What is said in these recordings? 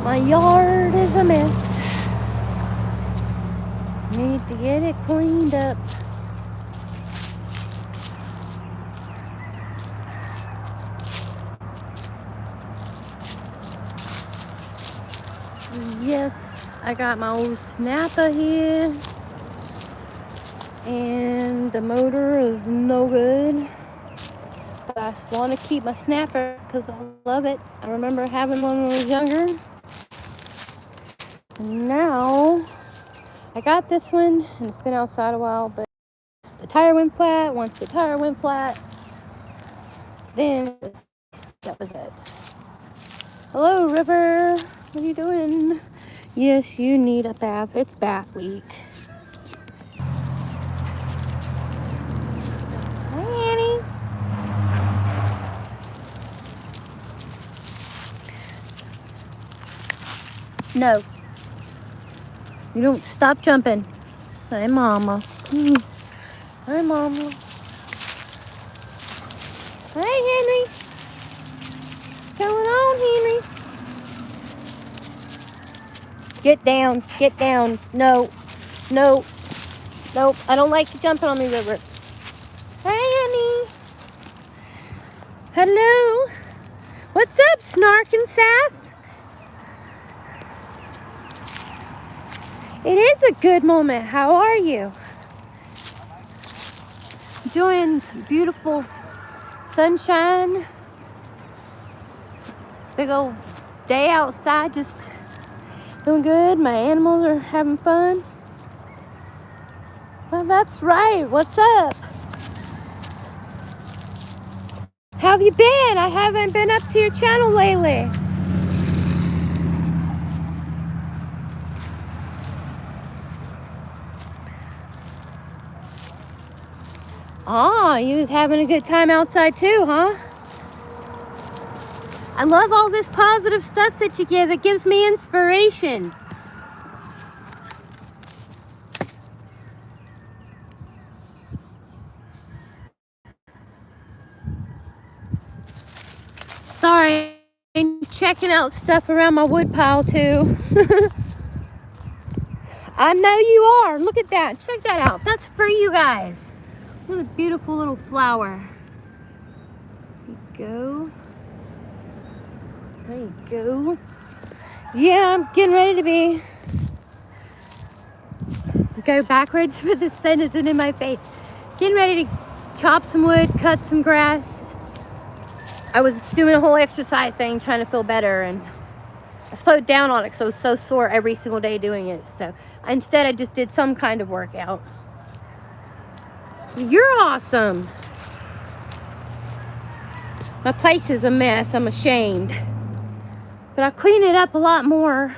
My yard is a mess. Need to get it cleaned up. Yes, I got my old snapper here. And the motor is no good. But I want to keep my snapper because I love it. I remember having one when I was younger. And now I got this one and it's been outside a while, but the tire went flat. Once the tire went flat, then that was it. Hello, River. What are you doing? Yes, you need a bath. It's bath week. Hi, Annie. No. You don't stop jumping. Hi, Mama. Hi, Mama. Hey, Henry. What's going on, Henry? Get down. Get down. No. No. Nope. I don't like you jumping on me, River. Hey, Annie. Hello. What's up, Snark and Sass? It is a good moment. How are you? Enjoying some beautiful sunshine. Big old day outside, just doing good. My animals are having fun. Well, that's right. What's up? How have you been? I haven't been up to your channel lately. Oh, you was having a good time outside too, huh? I love all this positive stuff that you give. It gives me inspiration. Sorry, I'm checking out stuff around my wood pile too. I know you are. Look at that. Check that out. That's for you guys. What a beautiful little flower. There you go. There you go. Yeah, I'm getting ready to go backwards with the sun isn't in my face. Getting ready to chop some wood, cut some grass. I was doing a whole exercise thing trying to feel better, and I slowed down on it because I was so sore every single day doing it. So instead I just did some kind of workout. You're awesome. My place is a mess. I'm ashamed. But I'll clean it up a lot more.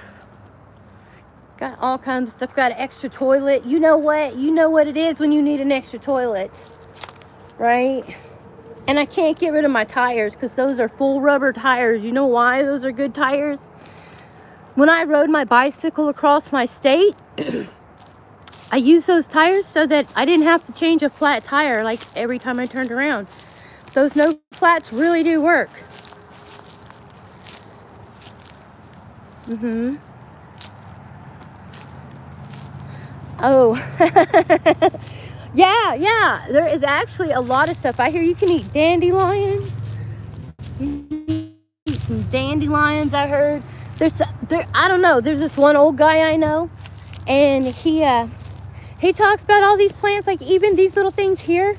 Got all kinds of stuff. Got an extra toilet. You know what? You know what it is when you need an extra toilet. Right? And I can't get rid of my tires because those are full rubber tires. You know why those are good tires? When I rode my bicycle across my state, I used those tires so that I didn't have to change a flat tire like every time I turned around. Those no flats really do work. Oh. Yeah. There is actually a lot of stuff. I hear you can eat dandelions. You can eat some dandelions, I heard. I don't know. There's this one old guy I know, and he talks about all these plants, like even these little things here.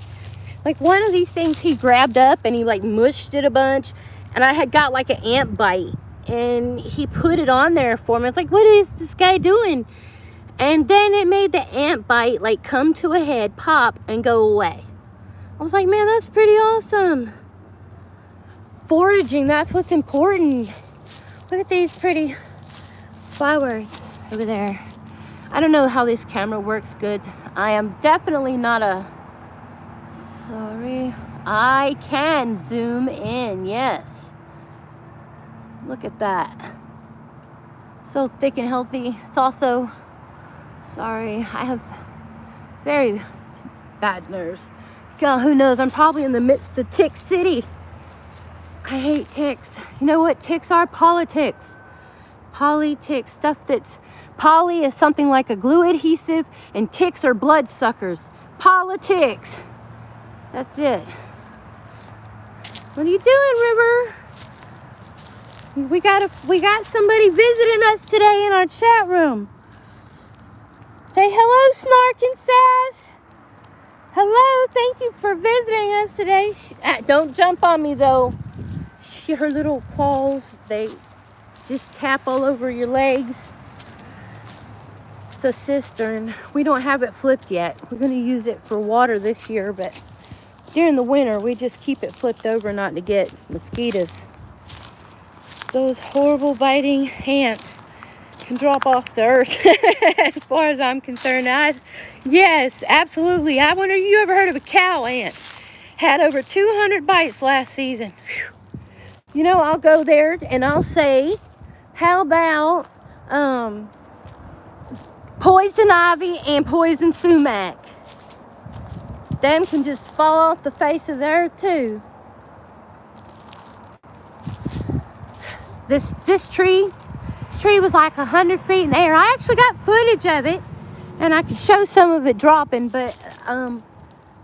Like one of these things he grabbed up and he like mushed it a bunch, and I had got like an ant bite, and he put it on there for me. It's like, what is this guy doing? And then it made the ant bite like come to a head, pop, and go away. I was like, man, that's pretty awesome. Foraging, that's what's important. Look at these pretty flowers over there. I don't know how this camera works good. I am definitely not a... Sorry. I can zoom in, yes. Look at that. So thick and healthy. It's also... Sorry, I have very bad nerves. God, who knows? I'm probably in the midst of tick city. I hate ticks. You know what ticks are? Politics. Politics. Stuff that's... Poly is something like a glue adhesive, and ticks are bloodsuckers. Politics. That's it. What are you doing, River? We got somebody visiting us today in our chat room. Say hello, Snark and Sass. Hello, thank you for visiting us today. Don't jump on me though. Her little claws, they just tap all over your legs. It's a cistern. We don't have it flipped yet. We're going to use it for water this year, but during the winter, we just keep it flipped over not to get mosquitoes. Those horrible biting ants can drop off the earth as far as I'm concerned. Yes, absolutely. I wonder if you ever heard of a cow ant. Had over 200 bites last season. Whew. You know, I'll go there and I'll say, how about poison ivy and poison sumac? Them can just fall off the face of the earth too. This tree was like 100 feet in the air. I actually got footage of it, and I could show some of it dropping, but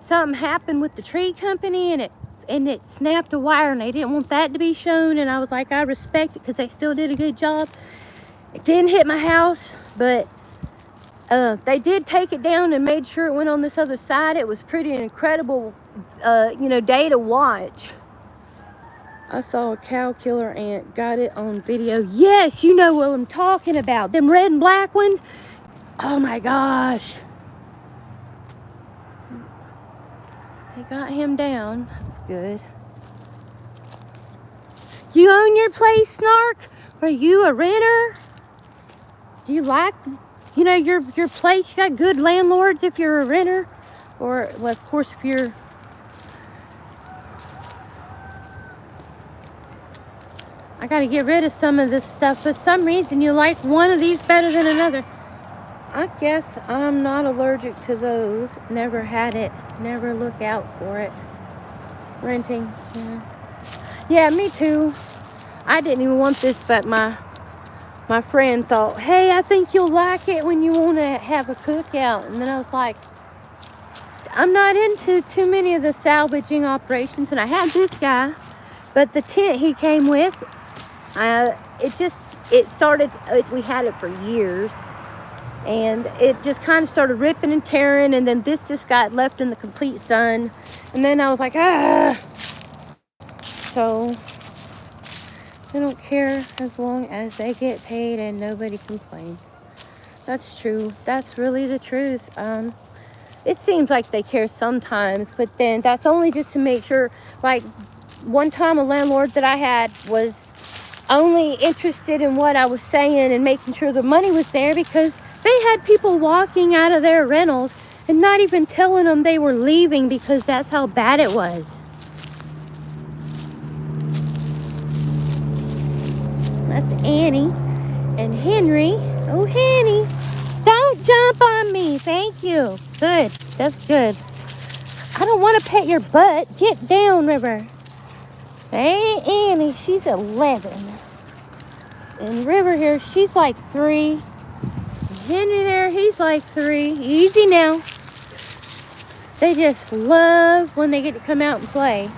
something happened with the tree company, and it snapped a wire, and they didn't want that to be shown, and I was like, I respect it because they still did a good job. It didn't hit my house, but they did take it down and made sure it went on this other side. It was pretty incredible, day to watch. I saw a cow killer ant. Got it on video. Yes, you know what I'm talking about. Them red and black ones. Oh my gosh. They got him down. That's good. You own your place, Snark? Are you a renter? Do you like, your place? You got good landlords if you're a renter? Or, well, of course, if you're... I gotta get rid of some of this stuff. For some reason, you like one of these better than another. I guess I'm not allergic to those. Never had it. Never look out for it. Renting. Yeah, me too. I didn't even want this, but my friend thought, hey, I think you'll like it when you want to have a cookout. And then I was like, I'm not into too many of the salvaging operations. And I had this guy, but the tent he came with, we had it for years, and it just kind of started ripping and tearing, and then this just got left in the complete sun, and then I was like, so they don't care as long as they get paid and nobody complains. That's true. That's really the truth. It seems like they care sometimes, but then that's only just to make sure. Like one time, a landlord that I had was only interested in what I was saying and making sure the money was there, because they had people walking out of their rentals and not even telling them they were leaving because that's how bad it was. That's Annie and Henry. Oh, Henny, don't jump on me. Thank you. Good. That's good. I don't want to pet your butt. Get down, River. Hey, Annie, she's 11. And River here, she's like 3. Henry there, he's like 3. Easy now. They just love when they get to come out and play.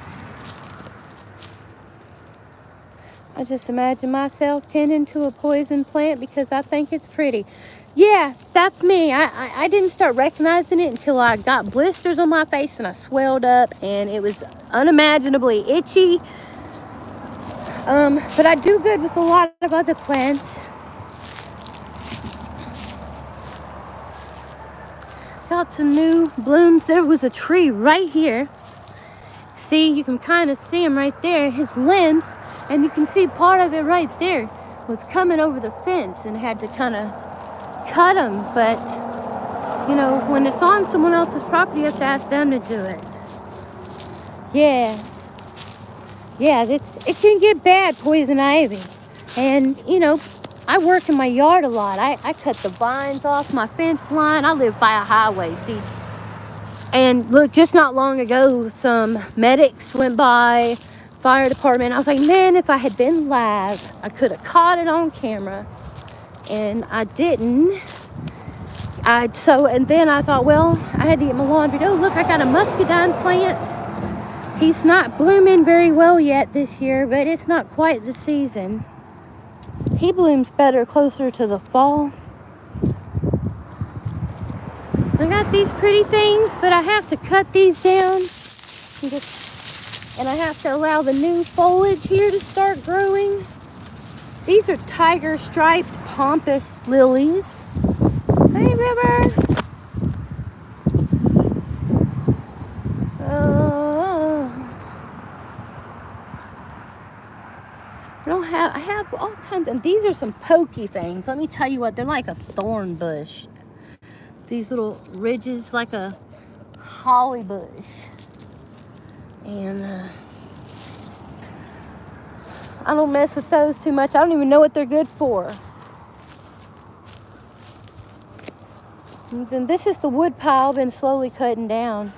I just imagine myself tending to a poison plant because I think it's pretty. Yeah, that's me. I didn't start recognizing it until I got blisters on my face and I swelled up and it was unimaginably itchy. But I do good with a lot of other plants. Got some new blooms. There was a tree right here. See, you can kind of see him right there, his limbs, and you can see part of it right there. was coming over the fence and had to kind of cut them. But, you know, when it's on someone else's property, you have to ask them to do it. Yeah. Yeah, it can get bad, poison ivy. And, you know, I work in my yard a lot. I cut the vines off my fence line. I live by a highway, see. And look, just not long ago, some medics went by, fire department. I was like, man, if I had been live, I could have caught it on camera. And I didn't. And then I thought, well, I had to get my laundry. Oh, look, I got a muscadine plant. He's not blooming very well yet this year, but it's not quite the season. He blooms better closer to the fall. I got these pretty things, but I have to cut these down. And I have to allow the new foliage here to start growing. These are tiger striped pampas lilies. Hey, River. I have all kinds of, these are some pokey things. Let me tell you what, they're like a thorn bush. These little ridges like a holly bush. And I don't mess with those too much. I don't even know what they're good for. And then this is the wood pile been slowly cutting down.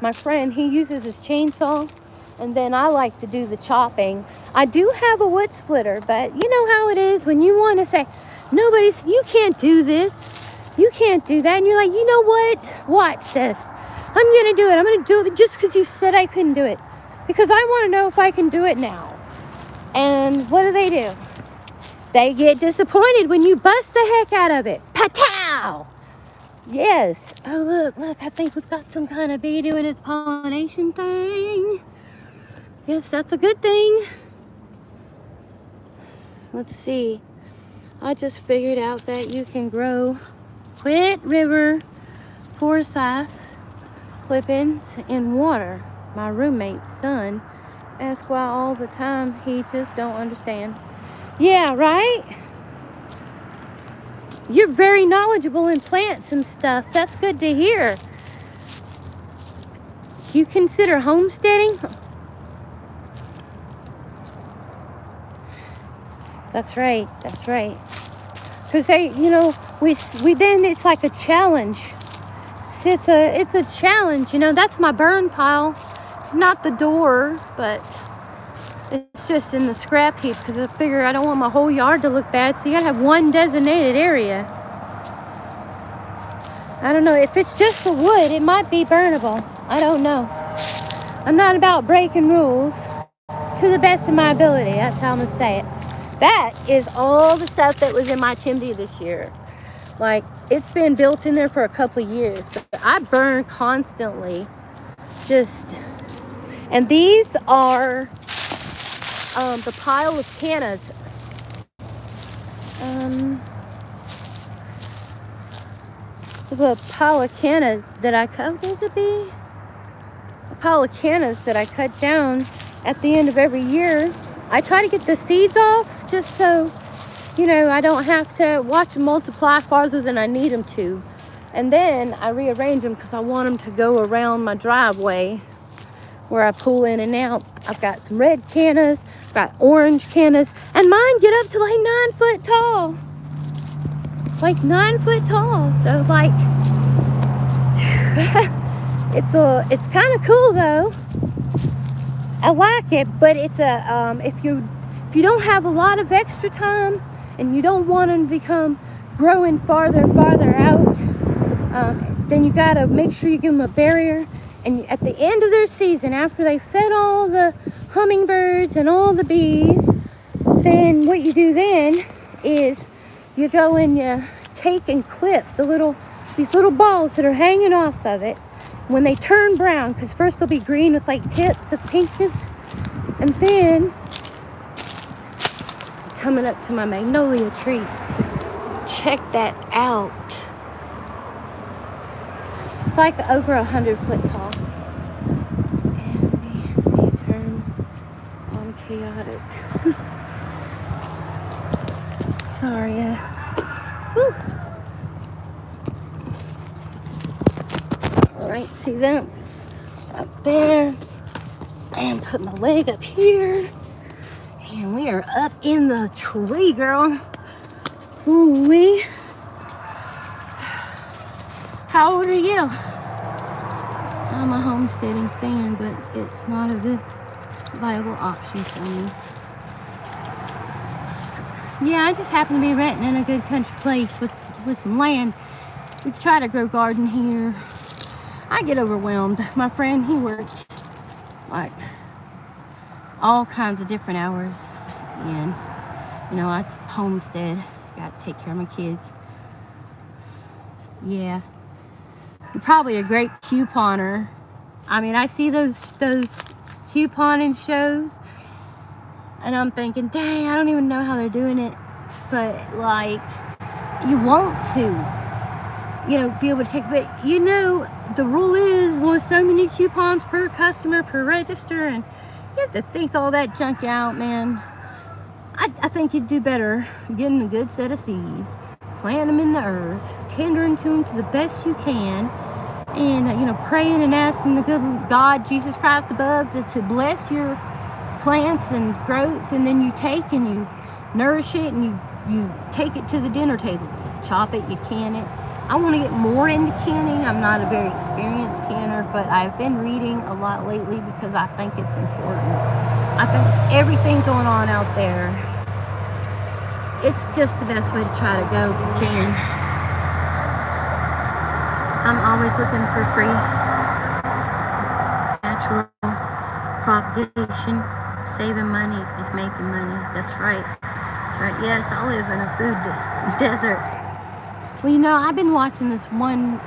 My friend, he uses his chainsaw, and then I like to do the chopping. I do have a wood splitter, but you know how it is when you want to say, you can't do this, you can't do that, and you're like, you know what, watch this, I'm gonna do it, I'm gonna do it just because you said I couldn't do it, because I want to know if I can do it now. And what do? They get disappointed when you bust the heck out of it. Patow! Yes. Oh, look, I think we've got some kind of bee doing its pollination thing. Yes, that's a good thing. Let's see. I just figured out that you can grow Quit River Forsyth clippings in water. My roommate's son asks why all the time. He just don't understand. Yeah, right? You're very knowledgeable in plants and stuff. That's good to hear. Do you consider homesteading? That's right. Because we then it's like a challenge. It's a challenge, that's my burn pile. Not the door, but it's just in the scrap heap because I figure I don't want my whole yard to look bad, so you gotta have one designated area. I don't know, if it's just the wood, it might be burnable. I don't know. I'm not about breaking rules. To the best of my ability, that's how I'm gonna say it. That is all the stuff that was in my chimney this year. Like, it's been built in there for a couple of years, but I burn constantly. And these are the pile of cannas. The pile of cannas that I cut. There's a bee. A pile of cannas that I cut down at the end of every year. I try to get the seeds off just so, I don't have to watch them multiply farther than I need them to. And then I rearrange them because I want them to go around my driveway where I pull in and out. I've got some red cannas, got orange cannas, and mine get up to like 9 foot tall. Like 9 foot tall. So like, it's kind of cool though. I like it, but it's if you don't have a lot of extra time and you don't want them to become growing farther and farther out, then you gotta make sure you give them a barrier. And at the end of their season, after they fed all the hummingbirds and all the bees, then what you do then is you go and you take and clip these little balls that are hanging off of it. When they turn brown, because first they'll be green with like tips of pinkness, and then coming up to my magnolia tree. Check that out. It's like over 100 foot tall. And the turns on chaotic. Sorry. Whew. All right, see that up there, and put my leg up here, and we are up in the tree, girl. Ooh-wee. How old are you? I'm a homesteading fan, but it's not a viable option for me. Yeah, I just happen to be renting in a good country place with some land. We could try to grow garden here. I get overwhelmed. My friend, he works like all kinds of different hours, and you know, I homestead, got to take care of my kids. Yeah, you're probably a great couponer. I mean, I see those couponing shows, and I'm thinking, dang, I don't even know how they're doing it. But like, you want to, you know, be able to take, but you know, the rule is, well, so many coupons per customer per register, and you have to think all that junk out, man. I think you'd do better getting a good set of seeds, plant them in the earth, tendering to them to the best you can, and you know, praying and asking the good God, Jesus Christ above, to bless your plants and growth, and then you take and you nourish it, and you take it to the dinner table. Chop it, you can it. I want to get more into canning. I'm not a very experienced canner, but I've been reading a lot lately because I think it's important. I think everything going on out there, it's just the best way to try to go if you can. I'm always looking for free natural propagation. Saving money is making money. That's right. That's right. Yes, I live in a food desert. Well, you know, I've been watching this one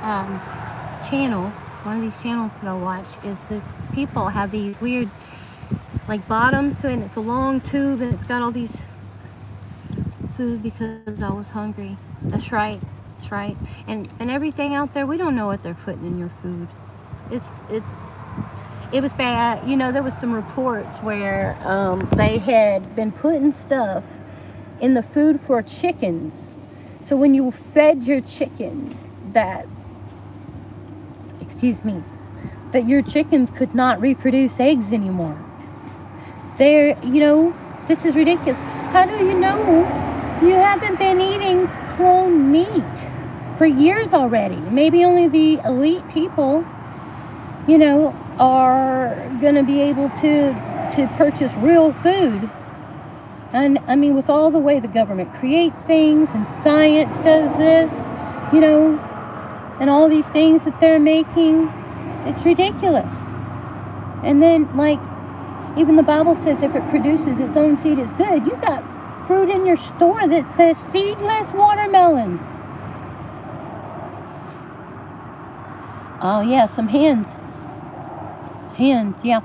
channel. One of these channels that I watch is this people have these weird like bottoms to it, and it's a long tube, and it's got all these food because I was hungry. That's right. That's right. And everything out there, we don't know what they're putting in your food. It was bad. You know, there was some reports where they had been putting stuff in the food for chickens. So when you fed your chickens that your chickens could not reproduce eggs anymore. You know, this is ridiculous. How do you know you haven't been eating cloned meat for years already? Maybe only the elite people, you know, are going to be able to purchase real food. And I mean, with all the way the government creates things and science does this, you know, and all these things that they're making, it's ridiculous. And then, like, even the Bible says if it produces its own seed, it's good. You got fruit in your store that says seedless watermelons. Oh yeah, some hens, yeah.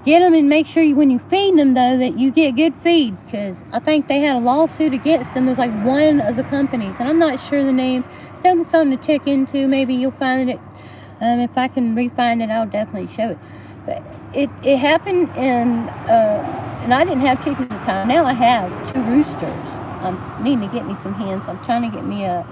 Get them, and make sure when you feed them, though, that you get good feed, because I think they had a lawsuit against them. There's like one of the companies, and I'm not sure the names. Still something to check into. Maybe you'll find it. If I can re-find it, I'll definitely show it. But it happened, and I didn't have chickens at the time. Now I have 2 roosters. I'm needing to get me some hens. I'm trying to get me a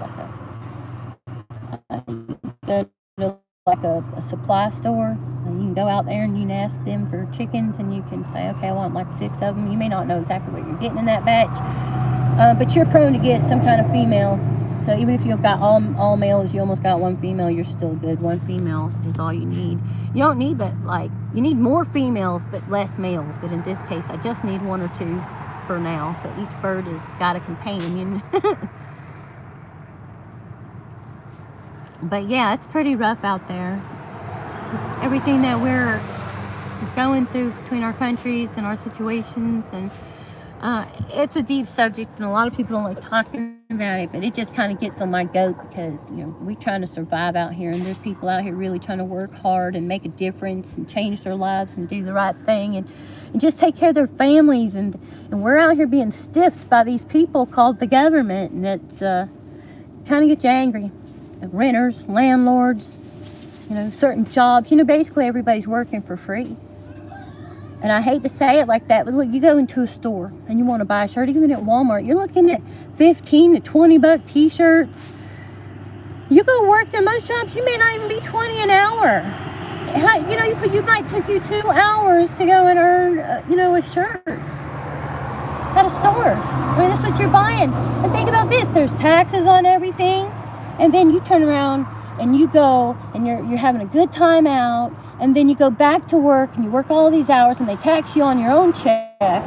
supply store, and you can go out there and you can ask them for chickens, and you can say, okay, I want like 6 of them. You may not know exactly what you're getting in that batch, but you're prone to get some kind of female. So even if you've got all males, you almost got 1 female, you're still good. 1 female is all you need. You don't need, but like, you need more females but less males. But in this case, I just need 1 or 2 for now. So each bird has got a companion. But yeah, it's pretty rough out there. Everything that we're going through between our countries and our situations, and it's a deep subject, and a lot of people don't like talking about it, but it just kind of gets on my goat, because, you know, we're trying to survive out here, and there's people out here really trying to work hard and make a difference and change their lives and do the right thing, and just take care of their families, and we're out here being stiffed by these people called the government, and it's kind of gets you angry. Renters, landlords, you know, certain jobs, you know, basically everybody's working for free. And I hate to say it like that, but look, you go into a store and you want to buy a shirt, even at Walmart, you're looking at 15 to 20 buck t-shirts. You go work there, most jobs, you may not even be 20 an hour. You know, you might take you 2 hours to go and earn, you know, a shirt at a store. I mean, that's what you're buying. And think about this, there's taxes on everything, and then you turn around and you go and you're having a good time out, and then you go back to work and you work all these hours and they tax you on your own check.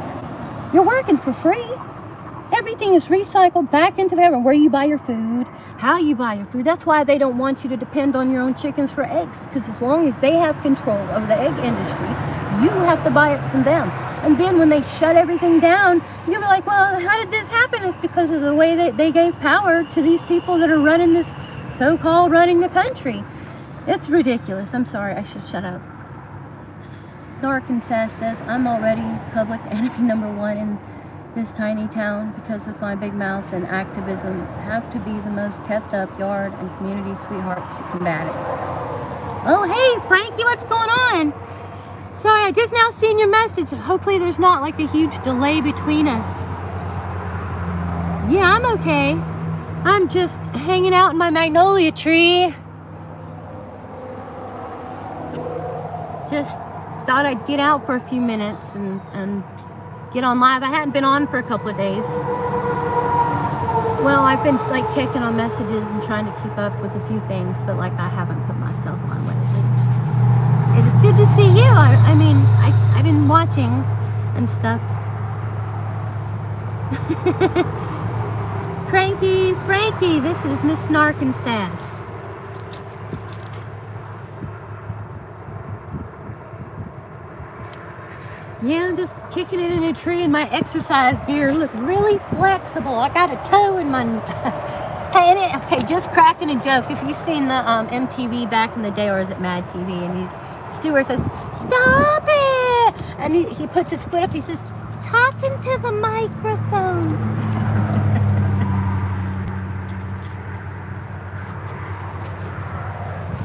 You're working for free. Everything is recycled back into there, and where you buy your food, how you buy your food. That's why they don't want you to depend on your own chickens for eggs, because as long as they have control of the egg industry, you have to buy it from them. And then when they shut everything down, you'll be like, well, how did this happen? It's because of the way that they gave power to these people that are running this so-called running the country. It's ridiculous. I'm sorry, I should shut up. Snark and Sass says, I'm already public enemy number 1 in this tiny town because of my big mouth and activism. Have to be the most kept up yard and community sweetheart to combat it. Oh, hey, Frankie, what's going on? Sorry, I just now seen your message. Hopefully there's not like a huge delay between us. Yeah, I'm okay. I'm just hanging out in my magnolia tree. Just thought I'd get out for a few minutes and get on live. I hadn't been on for a couple of days. Well, I've been like checking on messages and trying to keep up with a few things, but like I haven't put myself on lately. It is good to see you. I mean, I've been watching and stuff. Frankie, this is Miss Snark and Sass. Yeah, I'm just kicking it in a tree in my exercise gear. Look, really flexible. I got a toe in my... okay, just cracking a joke. If you've seen the MTV back in the day, or is it Mad TV, and Stewart says, stop it! And he puts his foot up, he says, talking to the microphone.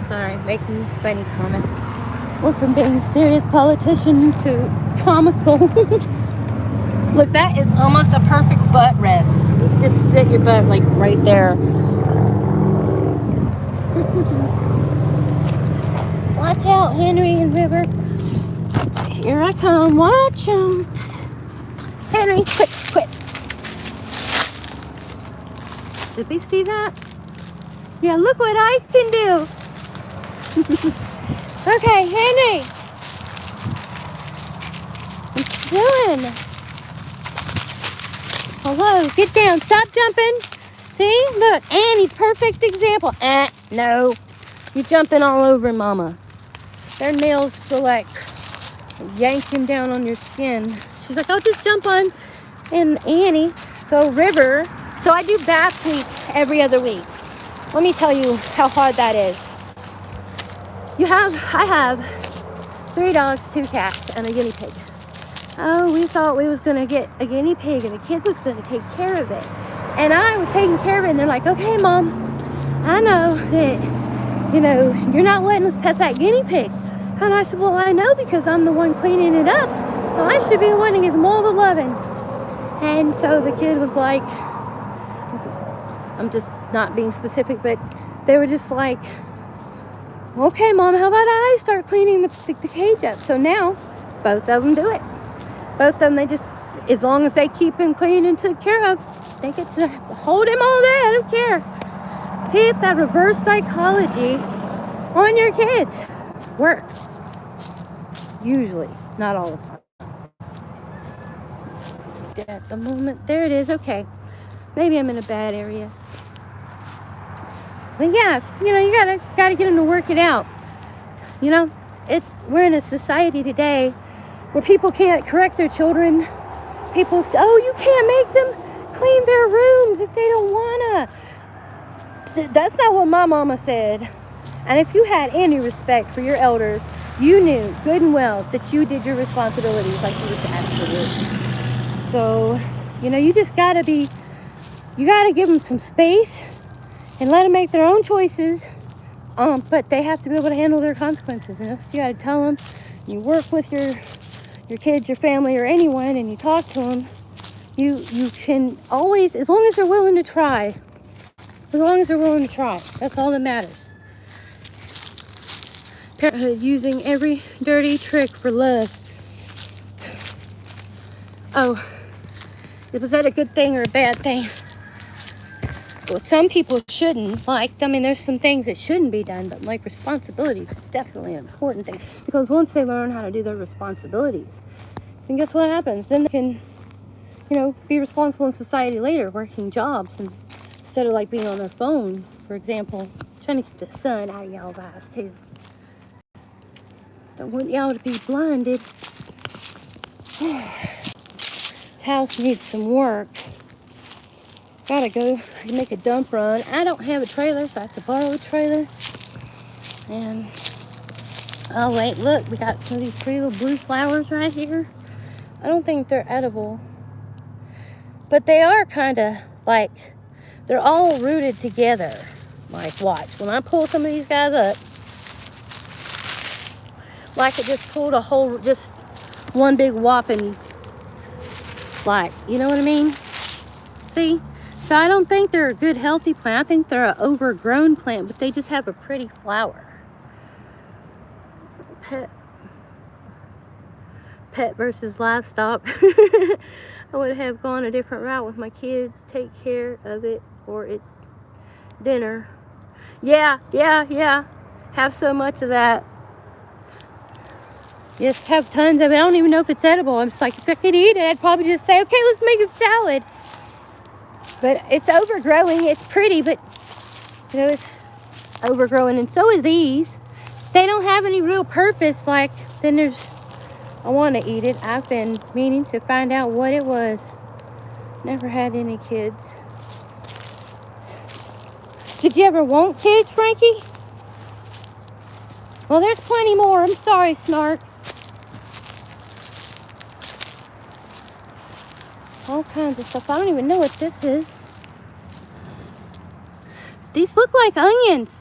Sorry, making funny comments. Went from being a serious politician to comical. Look, that is almost a perfect butt rest. You can just sit your butt like right there. Watch out, Henry and River. Here I come. Watch them. Henry, quit. Did we see that? Yeah, look what I can do. Okay, Henry. What you doing? Hello, get down. Stop jumping. See? Look, Annie, perfect example. No. You're jumping all over Mama. Their nails feel like yanking down on your skin. She's like, I'll just jump on. And Annie, so River. So I do bath week every other week. Let me tell you how hard that is. I have 3 dogs, 2 cats, and a guinea pig. Oh, we thought we was going to get a guinea pig and the kids was going to take care of it. And I was taking care of it, and they're like, okay, Mom, I know that, you know, you're not letting us pet that guinea pig. And I said, well, I know, because I'm the one cleaning it up, so I should be the one to give them all the lovins. And so the kid was like, I'm just not being specific, but they were just like, okay, Mom, how about I start cleaning the cage up? So now, both of them do it. Both of them, they just, as long as they keep him clean and taken care of, they get to hold him all day. I don't care. See if that reverse psychology on your kids works. Usually, not all the time. At the moment, there it is. Okay, maybe I'm in a bad area. But yeah, you know, you gotta get them to work it out. You know, we're in a society today where people can't correct their children. People, oh, you can't make them clean their rooms if they don't wanna. That's not what my mama said. And if you had any respect for your elders, you knew good and well that you did your responsibilities like you were asked to do. So, you know, you just gotta give them some space and let them make their own choices. But they have to be able to handle their consequences. And that's what you gotta tell them. You work with your kids, your family, or anyone, and you talk to them, you can always, as long as they're willing to try, that's all that matters. Parenthood using every dirty trick for love. Oh, was that a good thing or a bad thing? Well, some people shouldn't. There's some things that shouldn't be done, but like responsibilities is definitely an important thing. Because once they learn how to do their responsibilities, then guess what happens? Then they can, be responsible in society later, working jobs, and instead of being on their phone, for example. Trying to keep the sun out of y'all's eyes too. Don't want y'all to be blinded. This house needs some work. Gotta go make a dump run. I don't have a trailer, so I have to borrow a trailer. And oh wait, look, we got some of these pretty little blue flowers right here. I don't think they're edible, but they are kind of they're all rooted together. Watch, when I pull some of these guys up, it just pulled just one big whopping, you know what I mean? See? So I don't think they're a good healthy plant. I think they're an overgrown plant, but they just have a pretty flower. Pet versus livestock. I would have gone a different route with my kids. Take care of it or it's dinner. Yeah. Have so much of that. Yes, have tons of it. I don't even know if it's edible. I'm just if I could eat it, I'd probably just say, okay, let's make a salad. But it's overgrowing. It's pretty, but it's overgrowing. And so is these. They don't have any real purpose. Then I want to eat it. I've been meaning to find out what it was. Never had any kids. Did you ever want kids, Frankie? Well, there's plenty more. I'm sorry, Snark. All kinds of stuff. I don't even know what this is. These look like onions.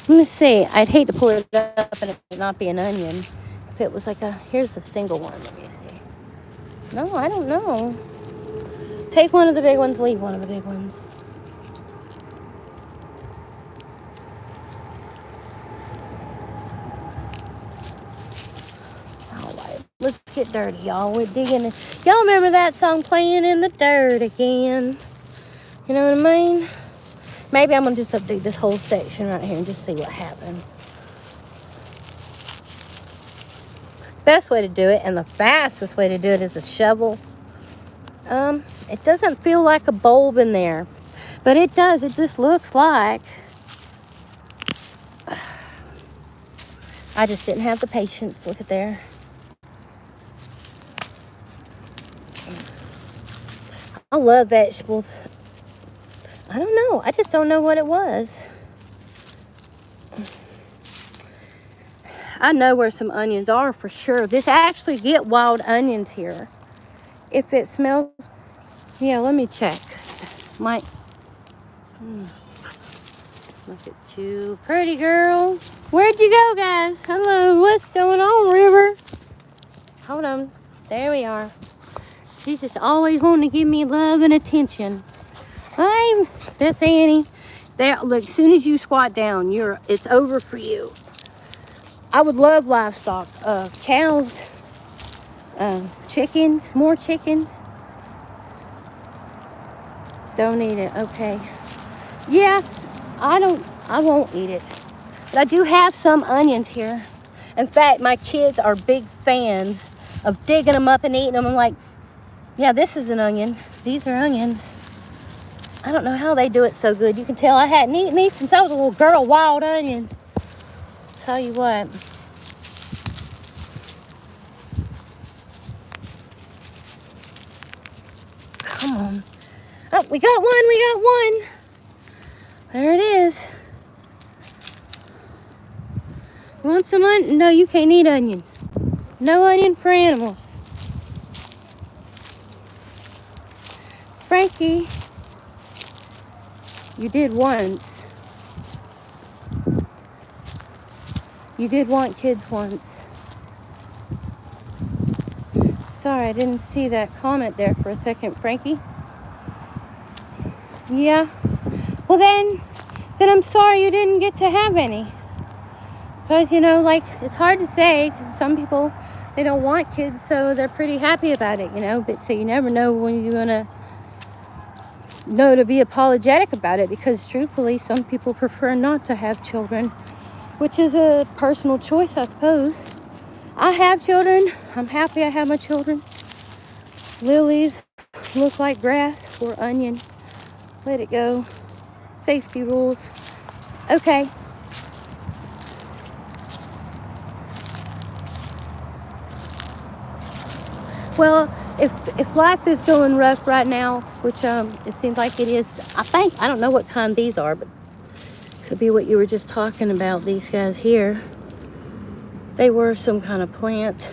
Let me see. I'd hate to pull it up and it would not be an onion. If it was here's a single one. Let me see. No, I don't know. Take one of the big ones, leave one of the big ones. Let's get dirty, y'all. We're digging. Y'all remember that song, Playing in the Dirt Again? You know what I mean? Maybe I'm going to just update this whole section right here and just see what happens. Best way to do it and the fastest way to do it is a shovel. It doesn't feel like a bulb in there, but it does. It just looks like. I just didn't have the patience. Look at there. I love vegetables. I don't know. I just don't know what it was. I know where some onions are for sure. This actually get wild onions here. If it smells, yeah, let me check. Look at you, pretty girl. Where'd you go, guys? Hello, what's going on, River? Hold on. There we are. She's just always wanting to give me love and attention. That's Annie. There, look, as soon as you squat down, it's over for you. I would love livestock. Cows, chickens, more chickens. Don't eat it. Okay. Yeah, I won't eat it. But I do have some onions here. In fact, my kids are big fans of digging them up and eating them. I'm like, yeah, this is an onion. These are onions. I don't know how they do it so good. You can tell I hadn't eaten these since I was a little girl. Wild onions. Tell you what. Come on. Oh, we got one. There it is. You want some onion? No, you can't eat onion. No onion for animals. Frankie, you did once. You did want kids once. Sorry, I didn't see that comment there for a second, Frankie. Yeah. Well, then I'm sorry you didn't get to have any. Because, like, it's hard to say, because some people, they don't want kids, so they're pretty happy about it, But so you never know when you're going to know to be apologetic about it, because truthfully, some people prefer not to have children, which is a personal choice, I suppose. I have children. I'm happy I have my children. Lilies look like grass or onion. Let it go. Safety rules. Okay. Well, if life is going rough right now, which it seems like it is, I don't know what kind these are, but it could be what you were just talking about, these guys here. They were some kind of plant.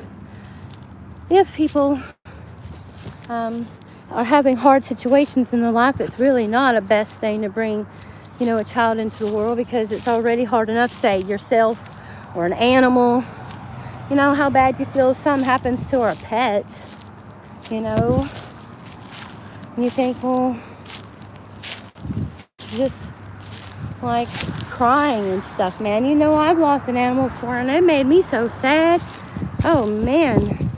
If people are having hard situations in their life, it's really not a best thing to bring, a child into the world, because it's already hard enough, say, yourself or an animal. You know how bad you feel if something happens to our pets, You think, well, just like crying and stuff, man. I've lost an animal before, and it made me so sad. Oh, man.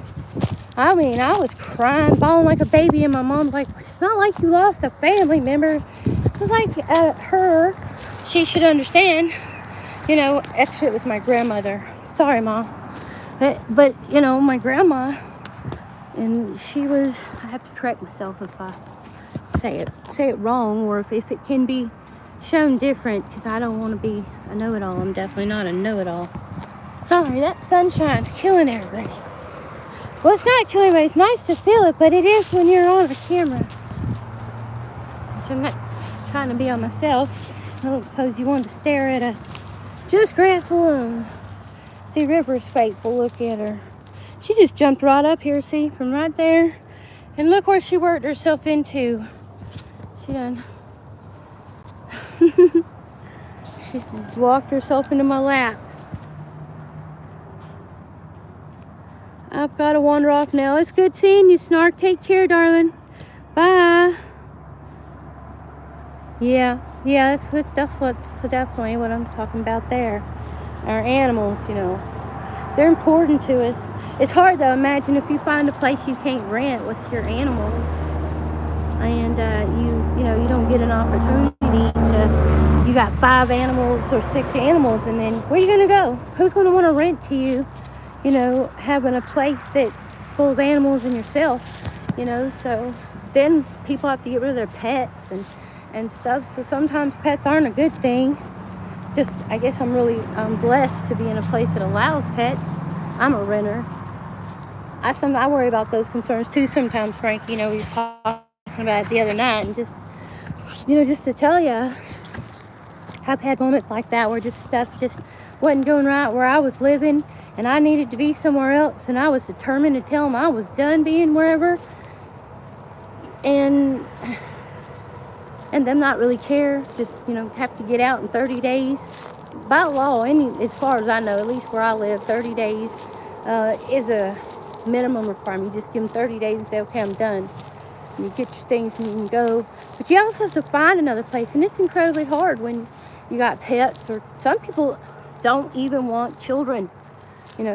I mean, I was crying, bawling like a baby, and my mom's like, it's not like you lost a family member. It's like her, she should understand. Actually, it was my grandmother. Sorry, Mom. But my grandma, and she was, I have to correct myself if I say it wrong, or if it can be shown different, because I don't want to be a know-it-all. I'm definitely not a know-it-all. Sorry, that sunshine's killing everybody. Well, it's not killing everybody. It's nice to feel it, but it is when you're on a camera. Which I'm not trying to be on myself. I don't suppose you wanted to stare at a just grass alone. See, River's faithful. Look at her. She just jumped right up here, see, from right there. And look where she worked herself into. She done. She walked herself into my lap. I've got to wander off now. It's good seeing you, Snark. Take care, darling. Bye. Yeah, that's definitely what I'm talking about there. Our animals, they're important to us. It's hard though. Imagine if you find a place you can't rent with your animals, and you don't get an opportunity to. You got 5 animals or 6 animals, and then where are you gonna go? Who's gonna want to rent to you? Having a place that full of animals and yourself. So then people have to get rid of their pets and stuff. So sometimes pets aren't a good thing. Just, I guess I'm blessed to be in a place that allows pets. I'm a renter. I worry about those concerns too sometimes, Frank. We were talking about it the other night, and just to tell you, I've had moments like that where stuff just wasn't going right where I was living, and I needed to be somewhere else, and I was determined to tell them I was done being wherever, and them not really care, just, have to get out in 30 days. By law, as far as I know, at least where I live, 30 days is a minimum requirement. You just give them 30 days and say, okay, I'm done. And you get your things and you can go. But you also have to find another place, and it's incredibly hard when you got pets, or some people don't even want children.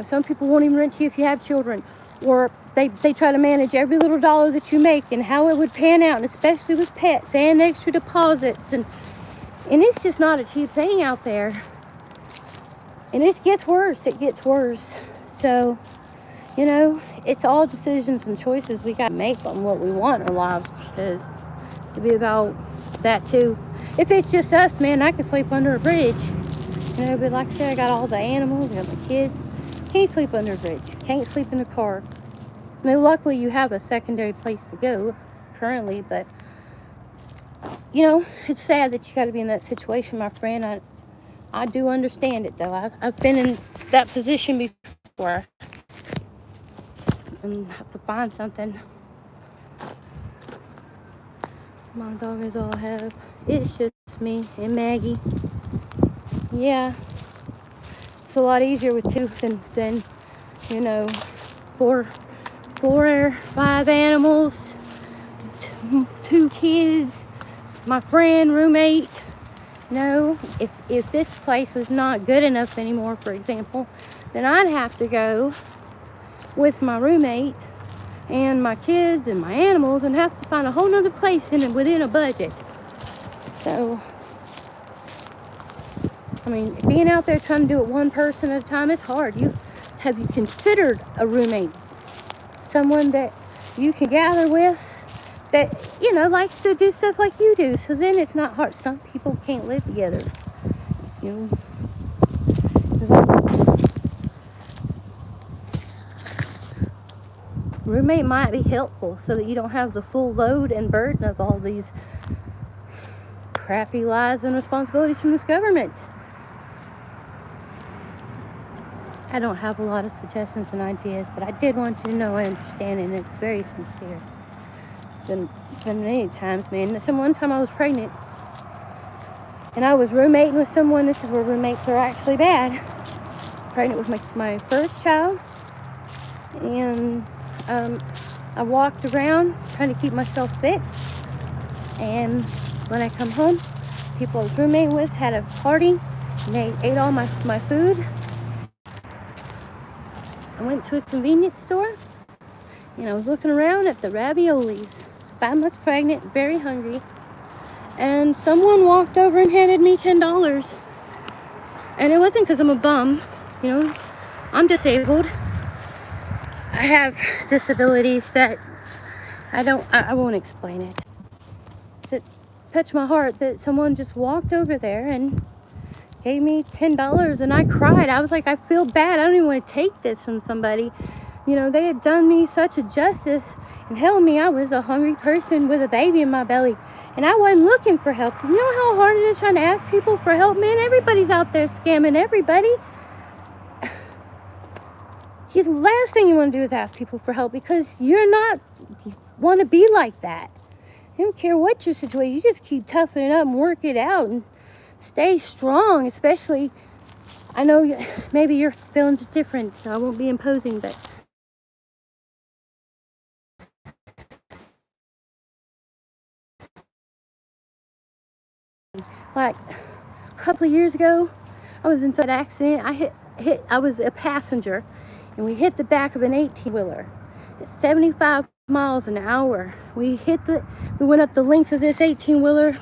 Some people won't even rent you if you have children, or they try to manage every little dollar that you make and how it would pan out, and especially with pets and extra deposits, and it's just not a cheap thing out there. And it gets worse. So, it's all decisions and choices we got to make on what we want in our lives, because to be about that too. If it's just us, man, I could sleep under a bridge. But like I said, I got all the animals, I got my kids. Can't sleep under a bridge. Can't sleep in a car. Luckily you have a secondary place to go currently, but it's sad that you got to be in that situation, my friend. I do understand it though. I've been in that position before, and have to find something. My dog is all I have. It's just me and Maggie. Yeah, it's a lot easier with 2 than 4 4 or 5 animals, 2 kids, my friend, roommate. No, if this place was not good enough anymore, for example, then I'd have to go with my roommate and my kids and my animals and have to find a whole nother place within a budget. So, I mean, being out there trying to do it one person at a time, it's hard. Have you considered a roommate? Someone that you can gather with that, likes to do stuff like you do. So then it's not hard. Some people can't live together. Roommate might be helpful so that you don't have the full load and burden of all these crappy lies and responsibilities from this government. I don't have a lot of suggestions and ideas, but I did want you to know I understand, and it's very sincere. Been many times, man. One time I was pregnant, and I was roommating with someone. This is where roommates are actually bad. Pregnant with my first child, and I walked around trying to keep myself fit. And when I come home, people I was roommating with had a party, and they ate all my food. I went to a convenience store, and I was looking around at the raviolis. 5 months pregnant, very hungry, and someone walked over and handed me $10. And it wasn't because I'm a bum, I'm disabled. I have disabilities that I won't explain it. It touched my heart that someone just walked over there and gave me $10, and I cried. I was like, I feel bad. I don't even want to take this from somebody. They had done me such a justice and held me. I was a hungry person with a baby in my belly, and I wasn't looking for help. You know how hard it is trying to ask people for help, man? Everybody's out there scamming everybody. The last thing you want to do is ask people for help, because you want to be like that. You don't care what your situation. You just keep toughing it up and work it out and stay strong. Especially, I know maybe your feelings are different, so I won't be imposing, but like a couple of years ago, I was in an accident. I was a passenger, and we hit the back of an 18-wheeler at 75 miles an hour. We went up the length of this 18-wheeler.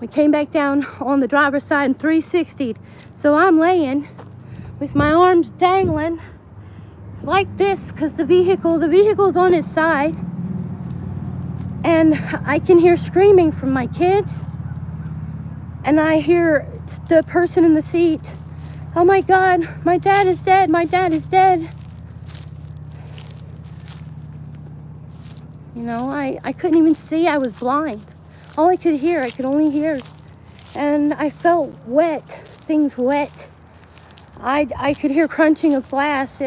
We came back down on the driver's side and 360'd. So I'm laying with my arms dangling like this because the vehicle's on its side. And I can hear screaming from my kids. And I hear the person in the seat, "Oh my God, my dad is dead, my dad is dead." I couldn't even see. I was blind. All I could only hear. And I felt things wet. I could hear crunching of glass.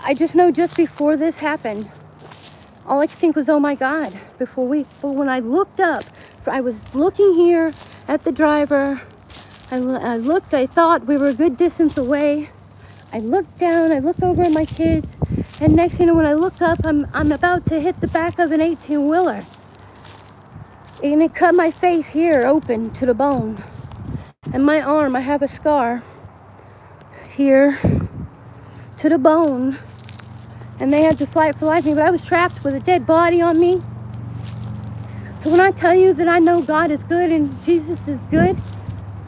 I just know just before this happened, all I could think was, oh my God, but when I looked up, I was looking here at the driver. I thought we were a good distance away. I looked down, I looked over at my kids, and next thing you know, when I look up, I'm about to hit the back of an 18-wheeler. And it cut my face here open to the bone. And my arm, I have a scar here to the bone. And they had to fight for life me, but I was trapped with a dead body on me. So when I tell you that I know God is good and Jesus is good,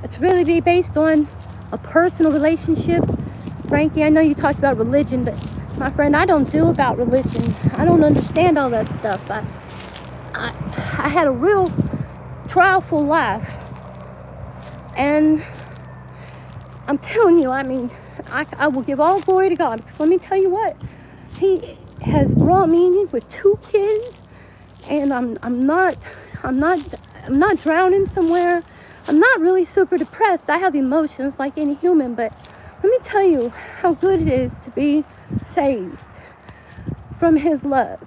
it's really be based on a personal relationship. Frankie, I know you talked about religion, but my friend, I don't do about religion. I don't understand all that stuff. I had a real trialful life. And I'm telling you, I will give all glory to God, because let me tell you what, He has brought me with 2 kids, and I'm not drowning somewhere. I'm not really super depressed. I have emotions like any human, but let me tell you how good it is to be saved from His love.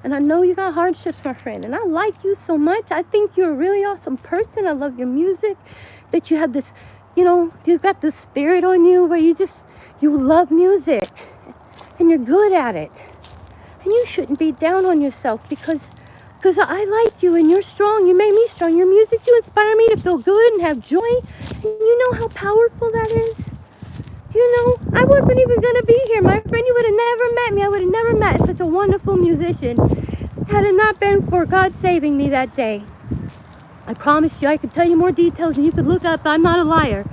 And I know you got hardships, my friend, and I like you so much. I think you're a really awesome person. I love your music, that you have this, you've got this spirit on you where you love music. and you're good at it. And you shouldn't be down on yourself because I like you and you're strong. You made me strong. Your music, you inspire me to feel good and have joy. And you know how powerful that is? Do you know? I wasn't even going to be here, my friend. You would have never met me. I would have never met such a wonderful musician had it not been for God saving me that day. I promise you, I could tell you more details and you could look up. I'm not a liar.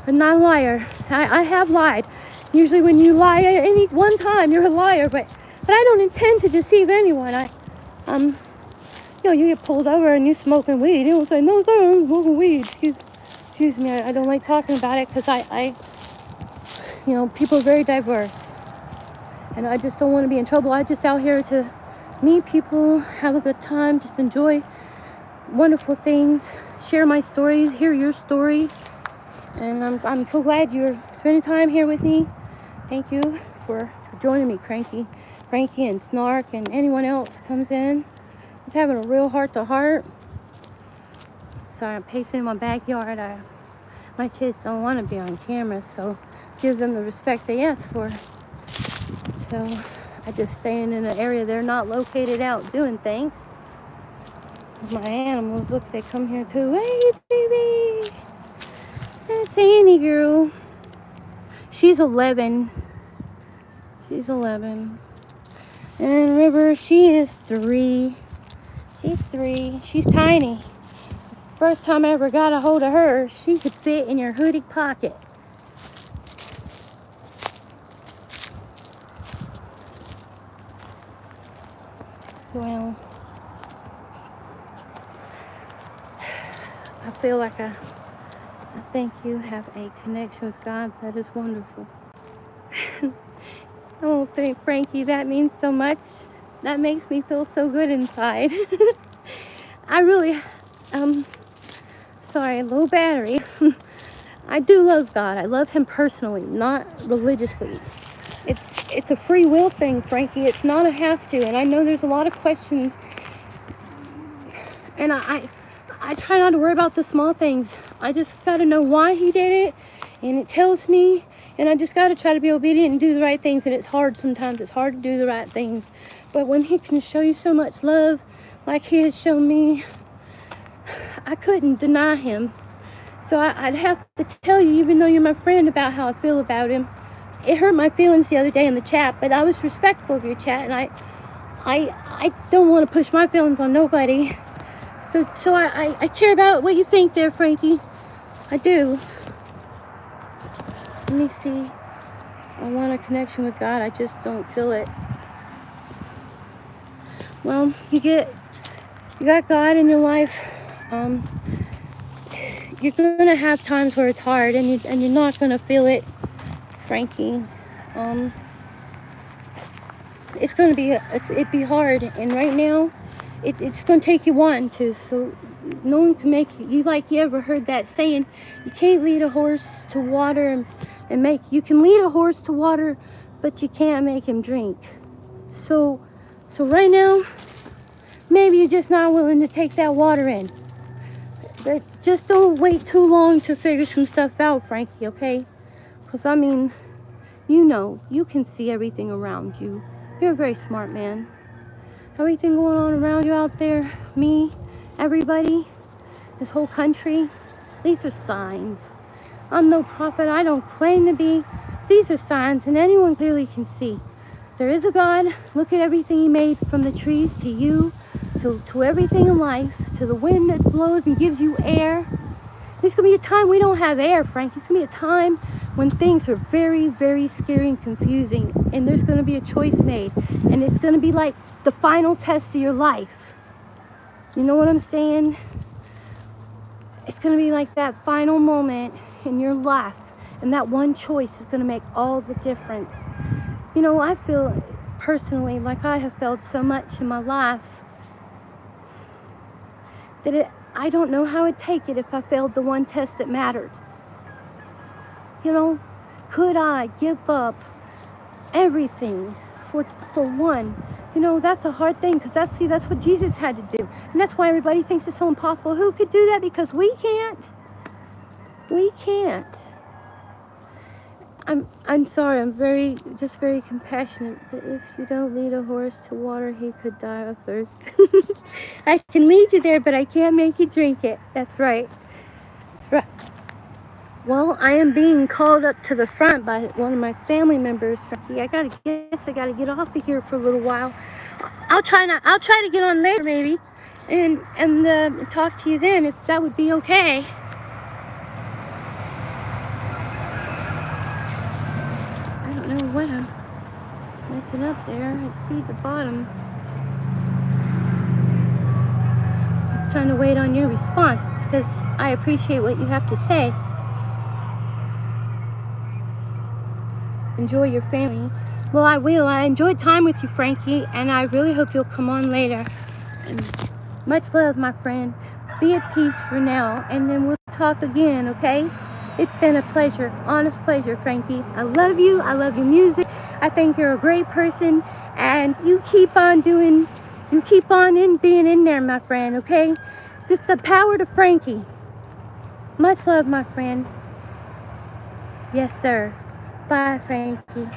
I'm not a liar. I have lied. Usually when you lie any one time, you're a liar. But I don't intend to deceive anyone. You get pulled over and you're smoking weed. You don't say, no, sir, I'm smoking weed. Excuse me. I don't like talking about it because people are very diverse. And I just don't want to be in trouble. I'm just out here to meet people, have a good time, just enjoy wonderful things, share my stories, hear your stories. And I'm so glad you're spending time here with me. Thank you for joining me, Frankie and Snark and anyone else comes in. Just having a real heart-to-heart. Sorry, I'm pacing in my backyard. My kids don't want to be on camera, so give them the respect they ask for. So I just stand in an area they're not located out doing things. My animals, look, they come here too. Hey, baby. That's Annie girl. She's 11. And River, she is 3. She's 3. She's tiny. First time I ever got a hold of her, she could fit in your hoodie pocket. Well, I feel like I think you have a connection with God that is wonderful. Oh, thank Frankie, that means so much. That makes me feel so good inside. I really, sorry, low battery. I do love God. I love him personally, not religiously. It's a free will thing, Frankie. It's not a have to. And I know there's a lot of questions. And I try not to worry about the small things. I just got to know why he did it. And it tells me. And I just got to try to be obedient and do the right things. And it's hard sometimes. It's hard to do the right things. But when he can show you so much love, like he has shown me, I couldn't deny him. So I'd have to tell you, even though you're my friend, about how I feel about him. It hurt my feelings the other day in the chat, but I was respectful of your chat, and I don't want to push my feelings on nobody. So I care about what you think there, Frankie. I do. Let me see. I want a connection with God. I just don't feel it. Well, you got God in your life. You're gonna have times where it's hard, and you're not gonna feel it, Frankie. It's gonna be it'd be hard, and right now, it's gonna take you wanting to. So no one can make you like you ever heard that saying? You can't lead a horse to water and make. You can lead a horse to water, but you can't make him drink. So right now, maybe you're just not willing to take that water in. But just don't wait too long to figure some stuff out, Frankie, okay? Because, I mean, you can see everything around you. You're a very smart man. Everything going on around you out there, me, everybody, this whole country, these are signs. I'm no prophet. I don't claim to be. These are signs, and anyone clearly can see. There is a God. Look at everything he made, from the trees to you, to everything in life, to the wind that blows and gives you air. There's going to be a time we don't have air, Frank. It's going to be a time when things are very, very scary and confusing, and there's going to be a choice made, and it's going to be like the final test of your life. You know what I'm saying? It's going to be like that final moment in your life, and that one choice is going to make all the difference. You know, I feel personally like I have felt so much in my life that I don't know how I'd take it if I failed the one test that mattered. You know, could I give up everything for one? You know, that's a hard thing, because that's what Jesus had to do. And that's why everybody thinks it's so impossible. Who could do that? Because we can't. We can't. I'm sorry. I'm very compassionate. But if you don't lead a horse to water, he could die of thirst. I can lead you there, but I can't make you drink it. That's right. That's right. Well, I am being called up to the front by one of my family members, Frankie. I gotta get off of here for a little while. I'll try to get on later, maybe, and talk to you then, if that would be okay. I don't know what I'm messing up there. I see the bottom. I'm trying to wait on your response because I appreciate what you have to say. Enjoy your family. Well, I will. I enjoyed time with you, Frankie, and I really hope you'll come on later. And much love, my friend. Be at peace for now, and then we'll talk again, okay? It's been a pleasure, honest pleasure, Frankie. I love you. I love your music. I think you're a great person, and you keep on being in there, my friend, okay? Just the power to Frankie. Much love, my friend. Yes, sir. Bye, Frankie.